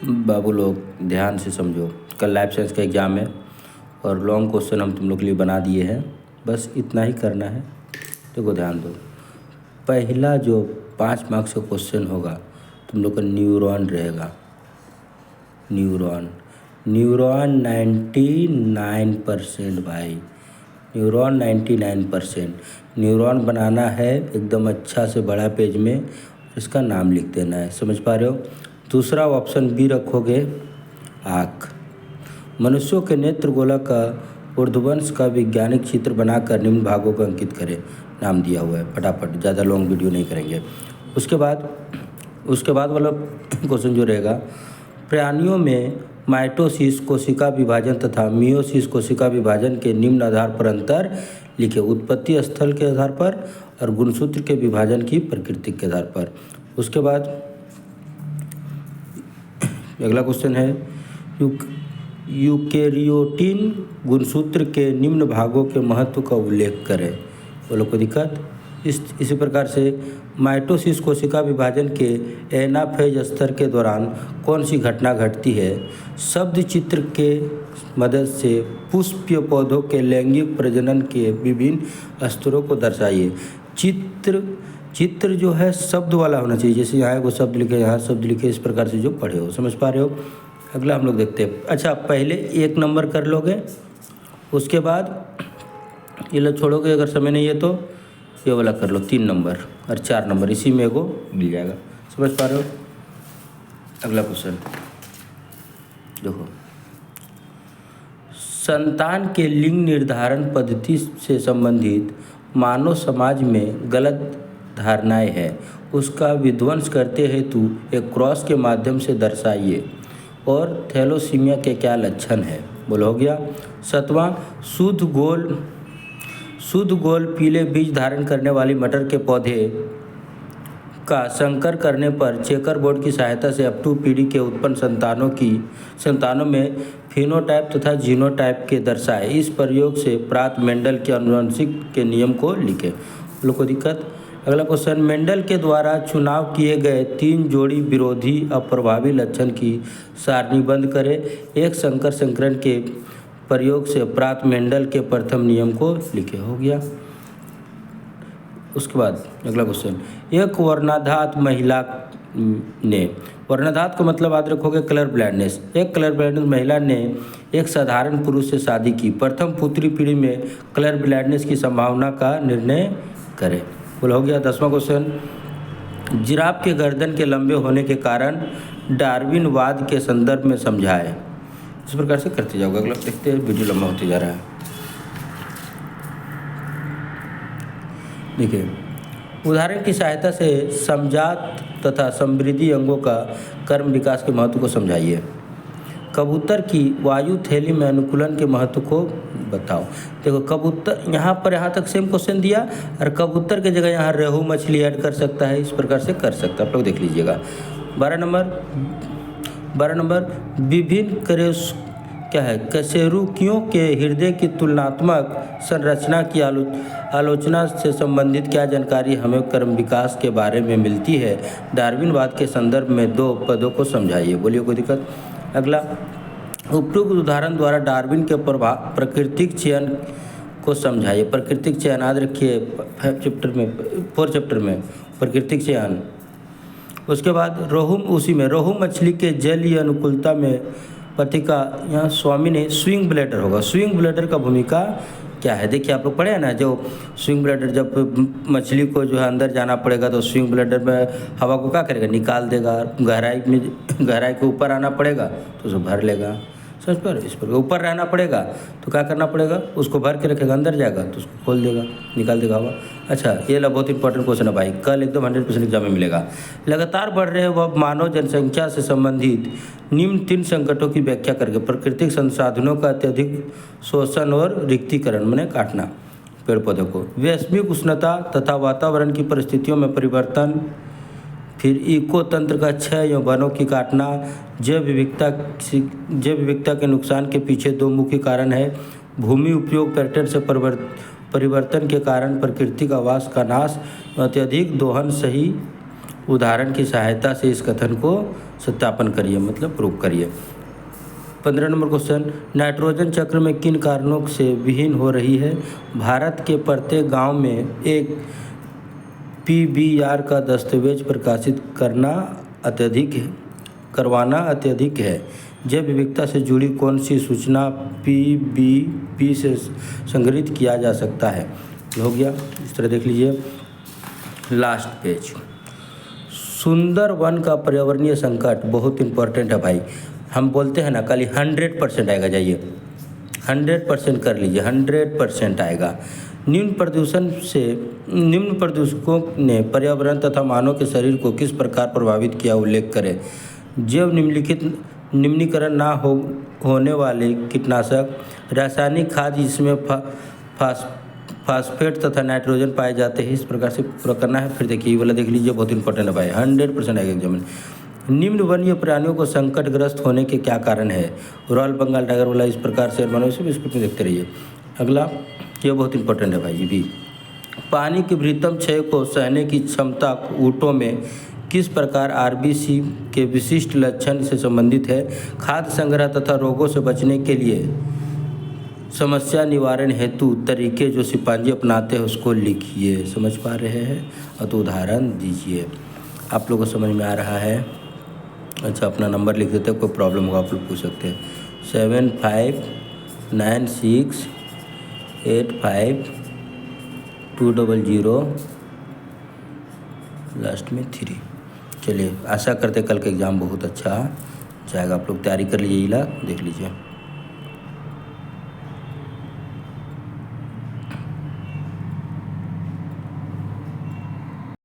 बाबू लोग ध्यान से समझो, कल लाइफ साइंस का एग्ज़ाम है और लॉन्ग क्वेश्चन हम तुम लोग के लिए बना दिए हैं। बस इतना ही करना है। देखो ध्यान दो, पहला जो 5 मार्क्स का क्वेश्चन होगा तुम लोग का न्यूरॉन रहेगा। न्यूरॉन 99% भाई, न्यूरॉन 99%। न्यूरॉन बनाना है एकदम अच्छा से बड़ा पेज में, इसका नाम लिख देना है। समझ पा रहे हो? दूसरा ऑप्शन बी रखोगे, आँख। मनुष्यों के नेत्र गोला का ऊर्ध्ववंश का वैज्ञानिक चित्र बनाकर निम्न भागों को अंकित करें। नाम दिया हुआ है, फटाफट, ज़्यादा लॉन्ग वीडियो नहीं करेंगे। उसके बाद वाला क्वेश्चन जो रहेगा, प्राणियों में माइटोसिस कोशिका विभाजन तथा मियोसिस कोशिका विभाजन के निम्न आधार पर अंतर लिखे। उत्पत्ति स्थल के आधार पर और गुणसूत्र के विभाजन की प्रकृति के आधार पर। उसके बाद अगला क्वेश्चन है, यूकेरियोटिन गुणसूत्र के निम्न भागों के महत्व का उल्लेख करें। बोलो कोई दिक्कत? इसी प्रकार से माइटोसिस कोशिका विभाजन के एनाफेज स्तर के दौरान कौन सी घटना घटती है? शब्द चित्र के मदद से पुष्पीय पौधों के लैंगिक प्रजनन के विभिन्न स्तरों को दर्शाइए। चित्र जो है शब्द वाला होना चाहिए, जैसे यहाँ को शब्द लिखे, यहाँ शब्द लिखे, इस प्रकार से जो पढ़े हो। समझ पा रहे हो? अगला हम लोग देखते हैं। अच्छा, पहले 1 नंबर कर लोगे, उसके बाद ये लोग छोड़ोगे, अगर समय नहीं है तो ये वाला कर लो 3 नंबर और 4 नंबर, इसी में एगो मिल जाएगा। समझ पा रहे हो? अगला क्वेश्चन देखो, संतान के लिंग निर्धारण पद्धति से संबंधित मानव समाज में गलत धारणाएं हैं, उसका विध्वंस करते हेतु एक क्रॉस के माध्यम से दर्शाइए। और थैलोसीमिया के क्या लक्षण है? बोलो हो गया। 7वां, शुद्ध गोल पीले बीज धारण करने वाली मटर के पौधे का संकर करने पर चेकर बोर्ड की सहायता से अप2 पीढ़ी के उत्पन्न संतानों में फिनोटाइप तथा जीनोटाइप के दर्शाए। इस प्रयोग से प्राप्त मेंडल के आनुवंशिक के नियम को लिखे। लोग को दिक्कत? अगला क्वेश्चन, मेंडल के द्वारा चुनाव किए गए 3 जोड़ी विरोधी अप्रभावी लक्षण की सारणीबद्ध करें। एक संकर संकरण के प्रयोग से प्राप्त मेंडल के प्रथम नियम को लिखे। हो गया। उसके बाद अगला क्वेश्चन, एक वर्णाधात महिला ने, वर्णाधात का मतलब याद रखोगे कलर ब्लाइंडनेस। एक कलर ब्लाइंडनेस महिला ने एक साधारण पुरुष से शादी की। प्रथम पुत्री पीढ़ी में कलर ब्लाइंडनेस की संभावना का निर्णय करें। बोलो हो गया। 10वां क्वेश्चन, जिराफ के गर्दन के लंबे होने के कारण डार्विनवाद के संदर्भ में समझाएं। इस प्रकार से करते जाओगे। अगला देखते हैं, वीडियो लंबा होते जा रहा है। देखिए, उदाहरण की सहायता से समजात तथा समृद्धि अंगों का कर्म विकास के महत्व को समझाइए। कबूतर की वायु थैली में अनुकूलन के महत्व को बताओ। देखो, कबूतर यहाँ तक सेम क्वेश्चन दिया और कबूतर के जगह यहाँ रेहू मछली ऐड कर सकता है, इस प्रकार से कर सकता है। आप लोग देख लीजिएगा। 12 नंबर, विभिन्न कशेरुकियों के हृदय की तुलनात्मक संरचना की आलोचना से संबंधित क्या जानकारी हमें कर्म विकास के बारे में मिलती है? डार्विनवाद के संदर्भ में 2 पदों को समझाइए। बोलिए कोई दिक्कत? अगला, उपरोक्त उदाहरण द्वारा डार्विन के प्राकृतिक चयन को समझाइए। प्राकृतिक चयन याद रखिए 4 चैप्टर में प्राकृतिक चयन। उसके बाद रोहू मछली के जलीय अनुकूलता में पथिका, यहाँ स्वामी ने स्विंग ब्लैडर होगा। स्विंग ब्लैडर का भूमिका क्या है? देखिए, आप लोग पढ़े हैं ना, जो स्विंग ब्लैडर, जब मछली को जो है अंदर जाना पड़ेगा तो स्विंग ब्लैडर में हवा को क्या करेगा? निकाल देगा। गहराई के ऊपर आना पड़ेगा तो उसे भर लेगा। समझ पर? इस पर ऊपर रहना पड़ेगा तो क्या करना पड़ेगा? उसको भर के रखेगा, अंदर जाएगा तो उसको खोल देगा, निकाल देगा हवा। अच्छा, ये बहुत इंपॉर्टेंट क्वेश्चन है भाई, कल एकदम 100% एग्जाम में मिलेगा। लगातार बढ़ रहे वह मानव जनसंख्या से संबंधित निम्न 3 संकटों की व्याख्या करके। प्राकृतिक संसाधनों का अत्यधिक शोषण और रिक्तीकरण, माने काटना पेड़ पौधों को। वैश्विक उष्णता तथा वातावरण की परिस्थितियों में परिवर्तन। फिर इको तंत्र का क्षय या वनों की काटना। जैव विविधता के नुकसान के पीछे 2 मुख्य कारण है। भूमि उपयोग पैटर्न से परिवर्तन के कारण प्राकृतिक आवास का नाश, अत्यधिक दोहन सही उदाहरण की सहायता से इस कथन को सत्यापन करिए, मतलब प्रूव करिए। 15 नंबर क्वेश्चन, नाइट्रोजन चक्र में किन कारणों से विहीन हो रही है? भारत के प्रत्येक गांव में एक पीबीआर का दस्तावेज प्रकाशित करवाना अत्यधिक है। जैव विविधता से जुड़ी कौन सी सूचना पीबीपी से संग्रहित किया जा सकता है? हो गया। इस तरह देख लीजिए लास्ट पेज। सुंदर वन का पर्यावरणीय संकट बहुत इंपॉर्टेंट है भाई। हम बोलते हैं ना कल 100% आएगा, जाइए 100% कर लीजिए, 100% आएगा। निम्न प्रदूषकों ने पर्यावरण तथा मानव के शरीर को किस प्रकार प्रभावित किया, उल्लेख करें। जैव निम्नीकरण ना होने वाले कीटनाशक, रासायनिक खाद जिसमें फास्फेट तथा नाइट्रोजन पाए जाते हैं, इस प्रकार से पूरा करना है। फिर देखिए ये वाला देख लीजिए, बहुत इंपॉर्टेंट है भाई, 100% आएगा एग्जाम में। निम्न वन्य प्राणियों को संकटग्रस्त होने के क्या कारण है? रॉयल बंगाल टाइगर वाला इस प्रकार से मानो, इसे भी स्क्रिप्ट में देखते रहिए। अगला ये बहुत इंपॉर्टेंट है भाई, ये भी। पानी की वृहत्तम क्षय को सहने की क्षमता ऊँटों में किस प्रकार आरबीसी के विशिष्ट लक्षण से संबंधित है? खाद्य संग्रह तथा रोगों से बचने के लिए समस्या निवारण हेतु तरीके जो शिंपांजी अपनाते हैं उसको लिखिए। समझ पा रहे हैं? और तो उदाहरण दीजिए। आप लोगों को समझ में आ रहा है? अच्छा, अपना नंबर लिख देते हैं, कोई प्रॉब्लम होगा आप लोग पूछ सकते हैं। 75968520 लास्ट में 3। चलिए, आशा करते कल का एग्ज़ाम बहुत अच्छा जाएगा। आप लोग तैयारी कर लीजिए, देख लीजिए।